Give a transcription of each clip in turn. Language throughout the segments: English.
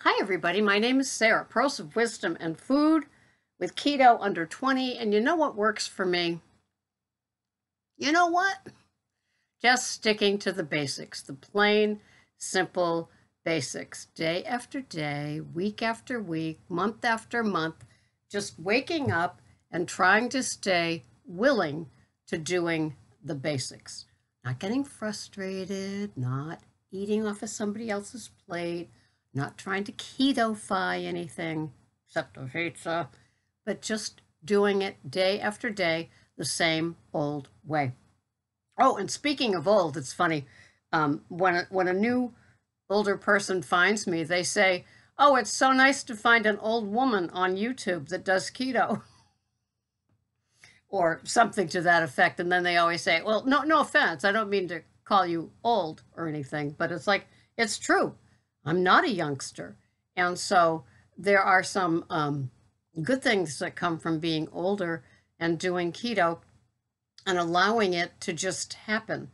Hi everybody, my name is Sarah, Pros of Wisdom and Food with Keto Under 20, and you know what works for me? You know what? Just sticking to the basics, the plain, simple basics, day after day, week after week, month after month, just waking up and trying to stay willing to doing the basics. Not getting frustrated, not eating off of somebody else's plate, not trying to keto-fy anything except a pizza, but just doing it day after day the same old way. Oh, and speaking of old, it's funny. When a new older person finds me, they say, "Oh, it's so nice to find an old woman on YouTube that does keto," or something to that effect. And then they always say, "Well, no offense. I don't mean to call you old or anything, but it's like it's true. I'm not a youngster." And so there are some good things that come from being older and doing keto and allowing it to just happen.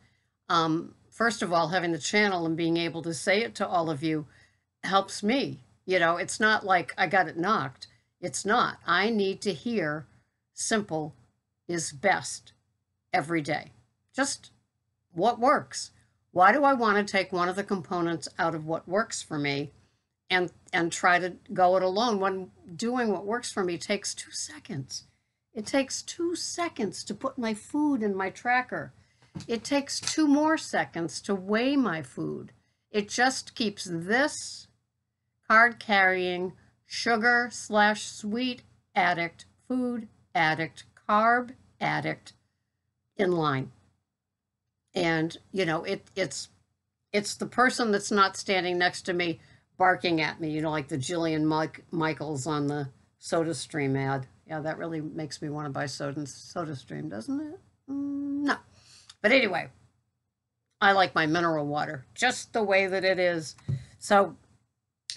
First of all, having the channel and being able to say it to all of you helps me. You know, it's not like I got it knocked. It's not. I need to hear simple is best every day. Just what works. Why do I want to take one of the components out of what works for me and try to go it alone when doing what works for me takes 2 seconds? It takes 2 seconds to put my food in my tracker. It takes 2 more seconds to weigh my food. It just keeps this card-carrying, sugar/sweet addict, food addict, carb addict in line. And, you know, it's the person that's not standing next to me barking at me, you know, like the Jillian Michaels on the SodaStream ad. Yeah, that really makes me want to buy SodaStream, doesn't it? No. But anyway, I like my mineral water just the way that it is. So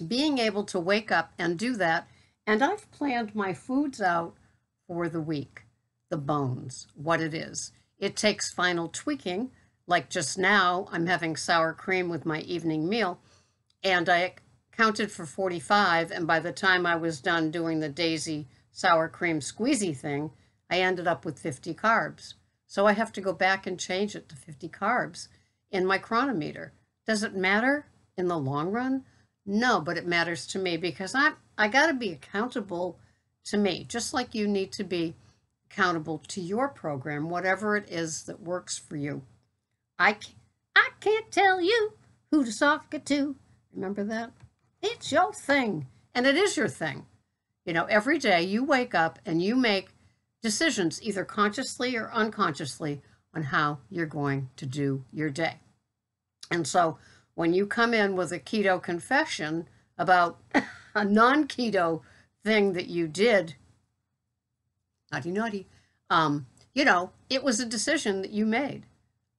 being able to wake up and do that, and I've planned my foods out for the week, the bones, what it is. It takes final tweaking. Like just now, I'm having sour cream with my evening meal, and I counted for 45, and by the time I was done doing the Daisy sour cream squeezy thing, I ended up with 50 carbs. So I have to go back and change it to 50 carbs in my chronometer. Does it matter in the long run? No, but it matters to me because I got to be accountable to me, just like you need to be accountable to your program, whatever it is that works for you. I can't tell you who to sock it to. Remember that? It's your thing. And it is your thing. You know, every day you wake up and you make decisions, either consciously or unconsciously, on how you're going to do your day. And so when you come in with a keto confession about a non-keto thing that you did, naughty, you know, it was a decision that you made.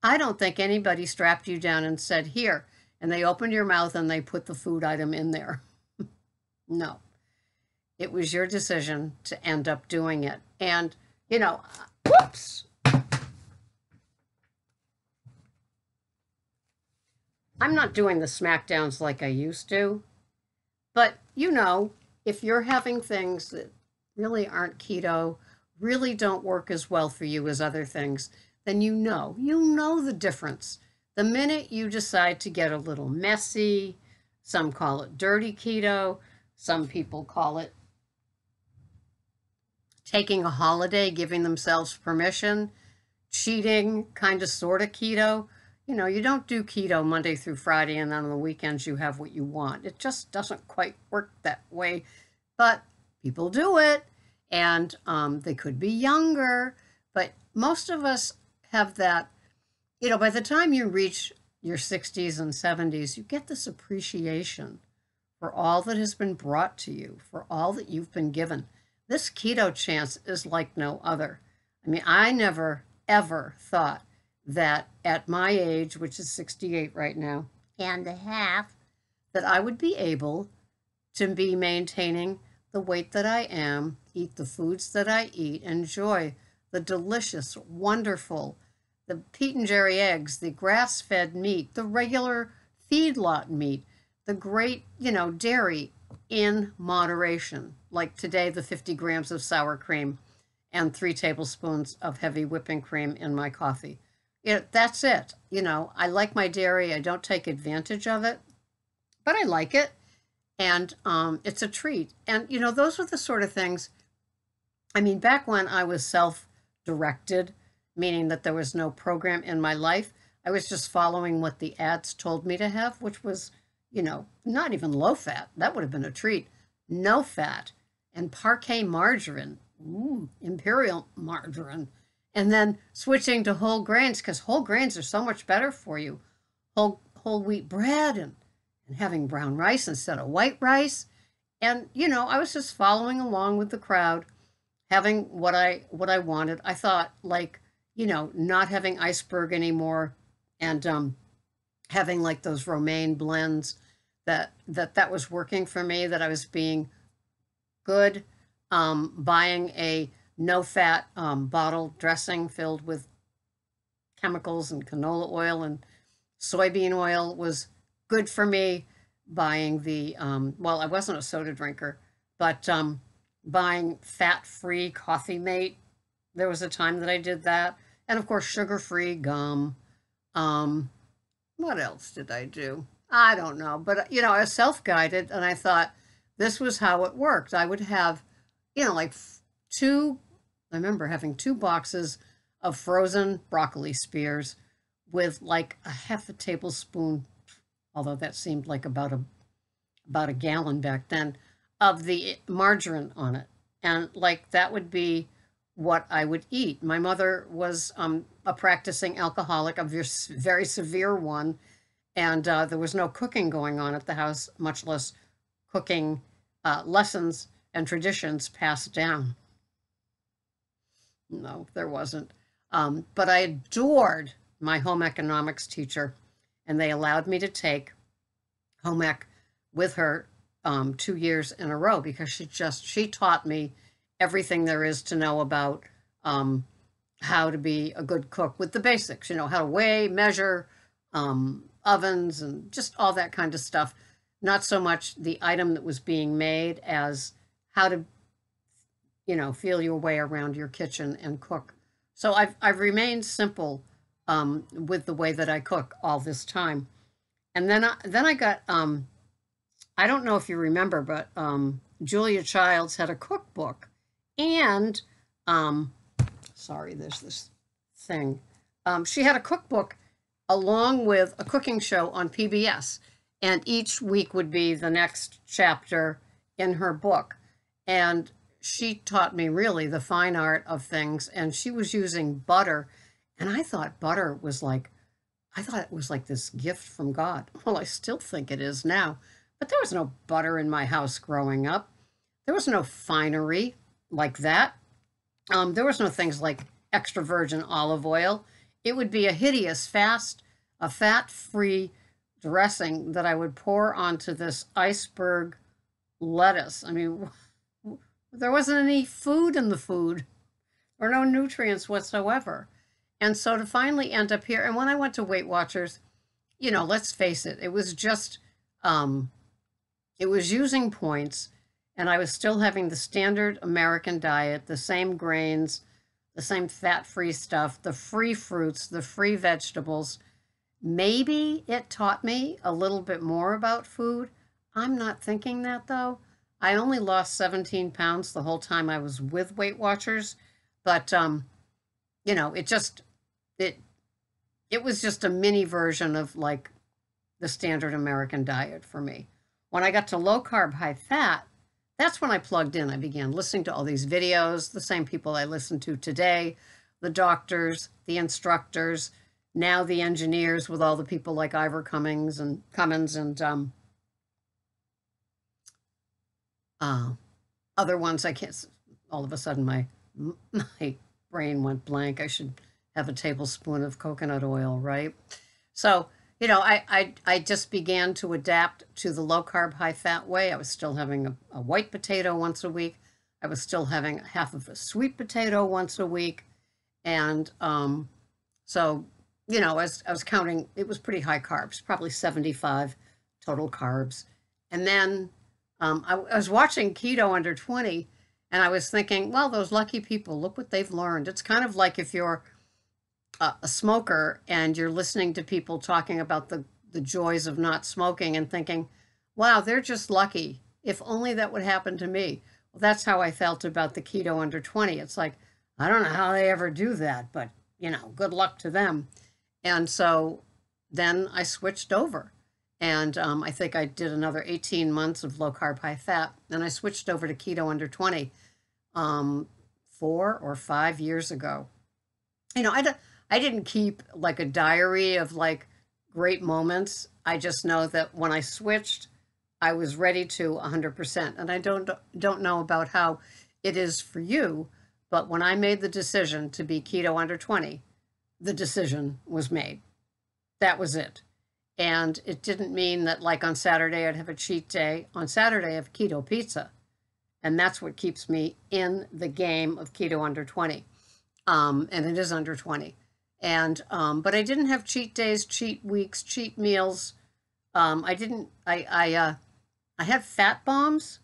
I don't think anybody strapped you down and said, "Here," and they opened your mouth and they put the food item in there. No. It was your decision to end up doing it. And, you know, whoops. I'm not doing the smackdowns like I used to. But, you know, if you're having things that really aren't keto, really don't work as well for you as other things, then you know the difference. The minute you decide to get a little messy, some call it dirty keto, some people call it taking a holiday, giving themselves permission, cheating, kind of sort of keto. You know, you don't do keto Monday through Friday and then on the weekends you have what you want. It just doesn't quite work that way, but people do it, and they could be younger, but most of us have that, you know, by the time you reach your 60s and 70s, you get this appreciation for all that has been brought to you, for all that you've been given. This keto chance is like no other. I mean, I never, ever thought that at my age, which is 68 right now, and a half, that I would be able to be maintaining the weight that I am, eat the foods that I eat, enjoy the delicious, wonderful, the Pete and Jerry eggs, the grass-fed meat, the regular feedlot meat, the great, you know, dairy, in moderation. Like today, the 50 grams of sour cream and 3 tablespoons of heavy whipping cream in my coffee. That's it. I like my dairy. I don't take advantage of it, but I like it. And it's a treat. And, those are the sort of things, I mean, back when I was self-directed, meaning that there was no program in my life, I was just following what the ads told me to have, which was, not even low fat. That would have been a treat. No fat and parquet margarine, imperial margarine. And then switching to whole grains, because whole grains are so much better for you. Whole wheat bread and having brown rice instead of white rice. And, I was just following along with the crowd, having what I wanted. I thought, like, not having iceberg anymore and having like those romaine blends that was working for me, that I was being good. Buying a no-fat bottle dressing filled with chemicals and canola oil and soybean oil was good for me. Buying the, well, I wasn't a soda drinker, but buying fat-free Coffee Mate, there was a time that I did that. And of course, sugar-free gum. What else did I do? I don't know. But, I was self-guided, and I thought this was how it worked. I would have, like I remember having 2 boxes of frozen broccoli spears with like a half a tablespoon, although that seemed like about a gallon back then, of the margarine on it. And like that would be what I would eat. My mother was a practicing alcoholic, a very severe one, and there was no cooking going on at the house, much less cooking lessons and traditions passed down. No, there wasn't. But I adored my home economics teacher, and they allowed me to take home ec with her 2 years in a row because she taught me everything there is to know about how to be a good cook with the basics, how to weigh, measure, ovens, and just all that kind of stuff. Not so much the item that was being made as how to, feel your way around your kitchen and cook. So I've remained simple with the way that I cook all this time. And then I got, I don't know if you remember, but Julia Childs had a cookbook. And, sorry, there's this thing. She had a cookbook along with a cooking show on PBS. And each week would be the next chapter in her book. And she taught me really the fine art of things. And she was using butter. And I thought it was like this gift from God. Well, I still think it is now. But there was no butter in my house growing up. There was no finery like that. There was no things like extra virgin olive oil. It would be a hideous, a fat-free dressing that I would pour onto this iceberg lettuce. I mean, there wasn't any food in the food or no nutrients whatsoever. And so to finally end up here, and when I went to Weight Watchers, let's face it, it was just, it was using points, and I was still having the standard American diet, the same grains, the same fat-free stuff, the free fruits, the free vegetables. Maybe it taught me a little bit more about food. I'm not thinking that, though. I only lost 17 pounds the whole time I was with Weight Watchers, but, it was just a mini version of, like, the standard American diet for me. When I got to low carb, high fat, that's when I plugged in. I began listening to all these videos, the same people I listen to today, the doctors, the instructors, now the engineers with all the people like Ivor Cummins and other ones. I can't, all of a sudden my brain went blank. I should have a tablespoon of coconut oil, right? So, I just began to adapt to the low carb, high fat way. I was still having a white potato once a week. I was still having half of a sweet potato once a week. And so, as I was counting, it was pretty high carbs, probably 75 total carbs. And then I was watching Keto Under 20, and I was thinking, well, those lucky people, look what they've learned. It's kind of like if you're a smoker and you're listening to people talking about the joys of not smoking and thinking, wow, they're just lucky. If only that would happen to me. Well, that's how I felt about the Keto Under 20. It's like, I don't know how they ever do that, but, good luck to them. And so then I switched over. And I think I did another 18 months of low carb, high fat. And I switched over to Keto Under 20 4 or 5 years ago. I didn't keep like a diary of like great moments. I just know that when I switched, I was ready to 100%. And I don't know about how it is for you, but when I made the decision to be Keto Under 20, the decision was made. That was it. And it didn't mean that like on Saturday I'd have a cheat day. On Saturday I have keto pizza. And that's what keeps me in the game of Keto Under 20. And it is under 20. And but I didn't have cheat days, cheat weeks, cheat meals. I had fat bombs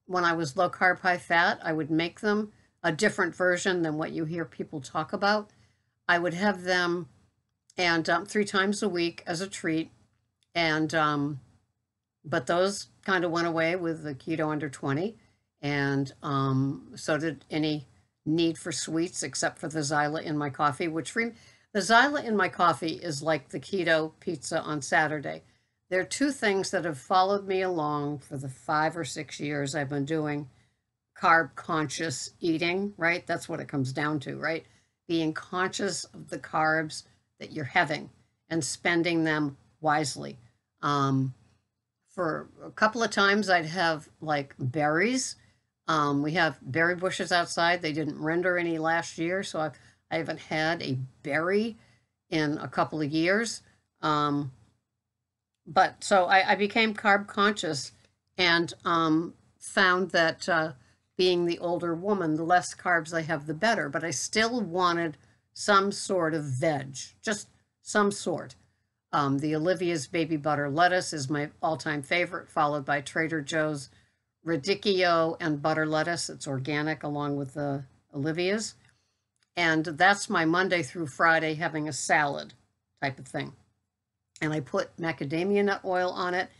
when I was low carb, high fat. I would make them a different version than what you hear people talk about. I would have them and 3 times a week as a treat. And but those kind of went away with the Keto Under 20. And so did any need for sweets, except for the Zyla in my coffee, the Zyla in my coffee is like the keto pizza on Saturday. There are 2 things that have followed me along for the 5 or 6 years I've been doing carb conscious eating, right? That's what it comes down to, right? Being conscious of the carbs that you're having and spending them wisely. For a couple of times I'd have like berries. We have berry bushes outside. They didn't render any last year, so I haven't had a berry in a couple of years. But so I became carb conscious and found that being the older woman, the less carbs I have, the better. But I still wanted some sort of veg, just some sort. The Olivia's baby butter lettuce is my all-time favorite, followed by Trader Joe's radicchio and butter lettuce. It's organic along with the Olivia's. And that's my Monday through Friday having a salad type of thing. And I put macadamia nut oil on it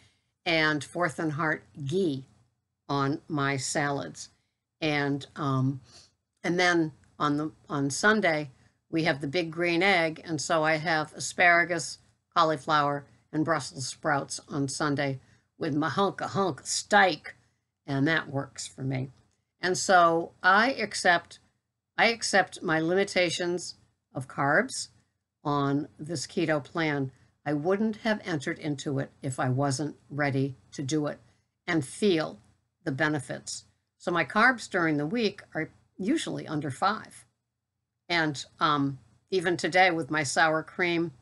and Fourth and Heart ghee on my salads. And then on Sunday, we have the big green egg. And so I have asparagus, cauliflower, and Brussels sprouts on Sunday with my hunk of steak. And that works for me. And so I accept my limitations of carbs on this keto plan. I wouldn't have entered into it if I wasn't ready to do it and feel the benefits. So my carbs during the week are usually under 5. And even today with my sour cream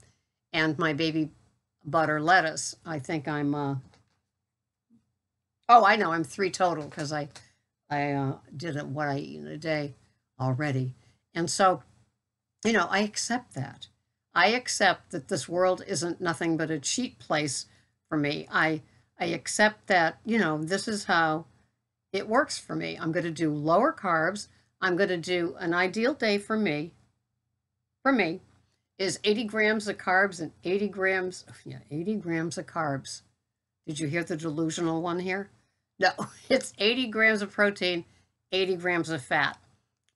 and my baby butter lettuce, I think I'm I know I'm 3 total because I did what I eat in a day already. And so, I accept that. I accept that this world isn't nothing but a cheat place for me. I accept that, this is how it works for me. I'm going to do lower carbs. I'm going to do an ideal day for me is 80 grams of carbs and 80 grams of carbs. Did you hear the delusional one here? No, it's 80 grams of protein, 80 grams of fat.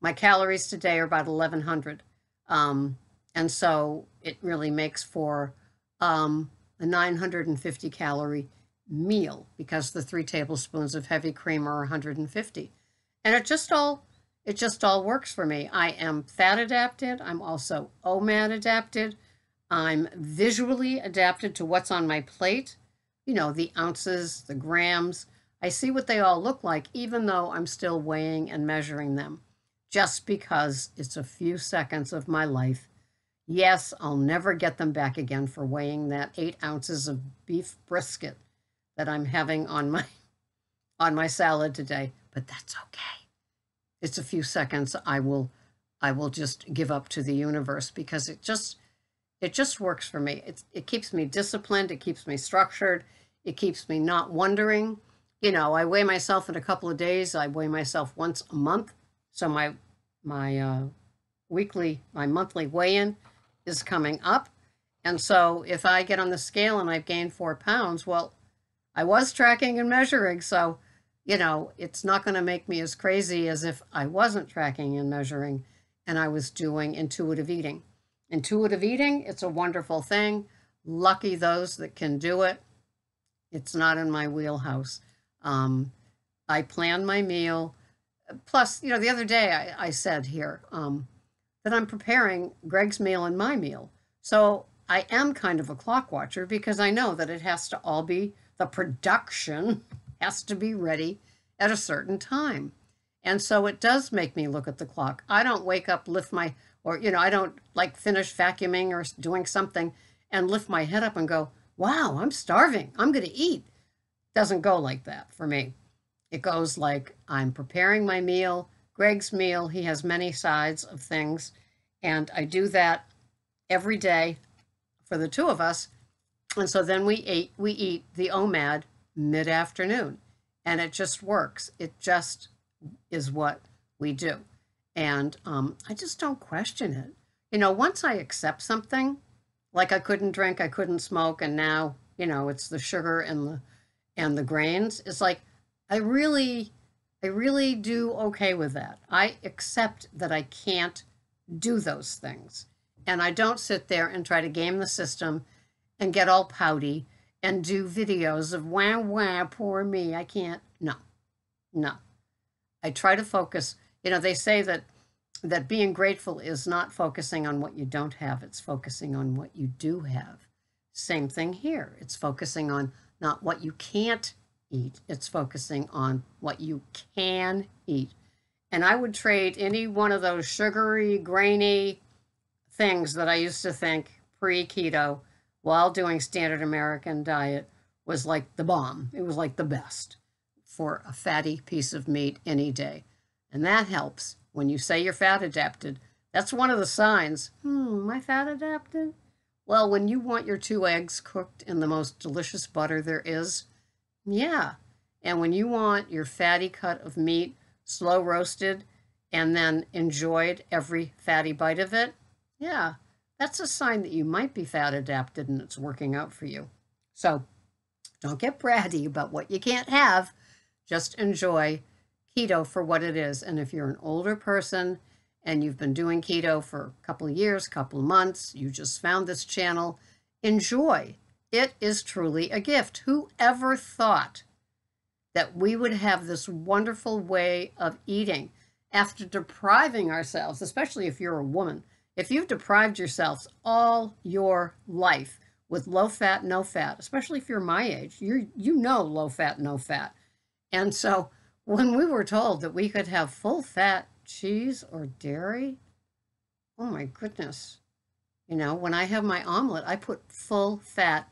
My calories today are about 1,100. And so it really makes for a 950 calorie meal because the 3 tablespoons of heavy cream are 150. And it just all works for me. I am fat adapted. I'm also OMAD adapted. I'm visually adapted to what's on my plate. The ounces, the grams. I see what they all look like, even though I'm still weighing and measuring them, just because it's a few seconds of my life. Yes, I'll never get them back again for weighing that 8 ounces of beef brisket that I'm having on my salad today, but that's okay. It's a few seconds I will just give up to the universe because it just works for me. It keeps me disciplined. It keeps me structured. It keeps me not wondering I weigh myself in a couple of days. I weigh myself once a month. So my my monthly weigh-in is coming up. And so if I get on the scale and I've gained 4 pounds, well, I was tracking and measuring. So, it's not going to make me as crazy as if I wasn't tracking and measuring and I was doing intuitive eating. Intuitive eating, it's a wonderful thing. Lucky those that can do it. It's not in my wheelhouse. I plan my meal. Plus, the other day I said here that I'm preparing Greg's meal and my meal. So I am kind of a clock watcher because I know that it has to all be, the production has to be ready at a certain time. And so it does make me look at the clock. I don't wake up, I don't like finish vacuuming or doing something and lift my head up and go, wow, I'm starving. I'm going to eat. Doesn't go like that for me. It goes like I'm preparing my meal, Greg's meal. He has many sides of things. And I do that every day for the two of us. And so then we eat the OMAD mid-afternoon. And it just works. It just is what we do. And I just don't question it. Once I accept something, like I couldn't drink, I couldn't smoke, and now, it's the sugar and the grains. It's like I really do okay with that. I accept that I can't do those things. And I don't sit there and try to game the system and get all pouty and do videos of wah, wah, poor me. I can't. No. I try to focus. They say that being grateful is not focusing on what you don't have. It's focusing on what you do have. Same thing here. It's focusing on not what you can't eat. It's focusing on what you can eat. And I would trade any one of those sugary, grainy things that I used to think pre-keto while doing standard American diet was like the bomb. It was like the best for a fatty piece of meat any day. And that helps. When you say you're fat adapted, that's one of the signs. Am I fat adapted? Well, when you want your 2 eggs cooked in the most delicious butter there is, yeah. And when you want your fatty cut of meat slow roasted and then enjoyed every fatty bite of it, yeah, that's a sign that you might be fat adapted and it's working out for you. So don't get bratty about what you can't have. Just enjoy keto for what it is. And if you're an older person and you've been doing keto for a couple of years, couple of months, you just found this channel, enjoy. It is truly a gift. Whoever thought that we would have this wonderful way of eating after depriving ourselves, especially if you're a woman, if you've deprived yourselves all your life with low fat, no fat, especially if you're my age, you know low fat, no fat. And so when we were told that we could have full fat cheese or dairy, oh my goodness. When I have my omelet, I put full fat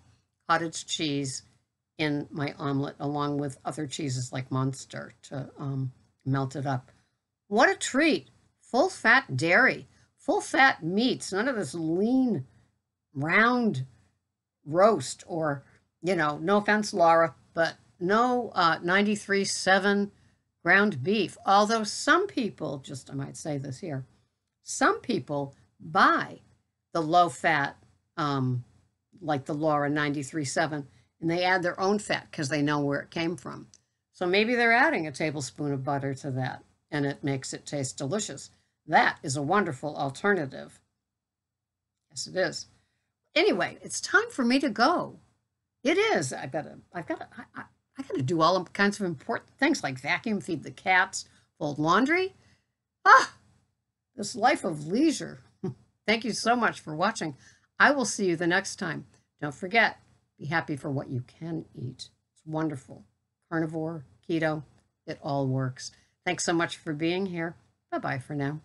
cottage cheese in my omelet along with other cheeses like Monster to melt it up. What a treat. Full fat dairy, full fat meats, none of this lean, round roast or, no offense, Laura, but no 93.7 ground beef. Although some people, I might say this here, some people buy the low fat, like the Laura 93.7, and they add their own fat because they know where it came from. So maybe they're adding a tablespoon of butter to that, and it makes it taste delicious. That is a wonderful alternative. Yes, it is. Anyway, it's time for me to go. It is. I gotta do all kinds of important things like vacuum, feed the cats, fold laundry. This life of leisure. Thank you so much for watching. I will see you the next time. Don't forget, be happy for what you can eat. It's wonderful. Carnivore, keto, it all works. Thanks so much for being here. Bye-bye for now.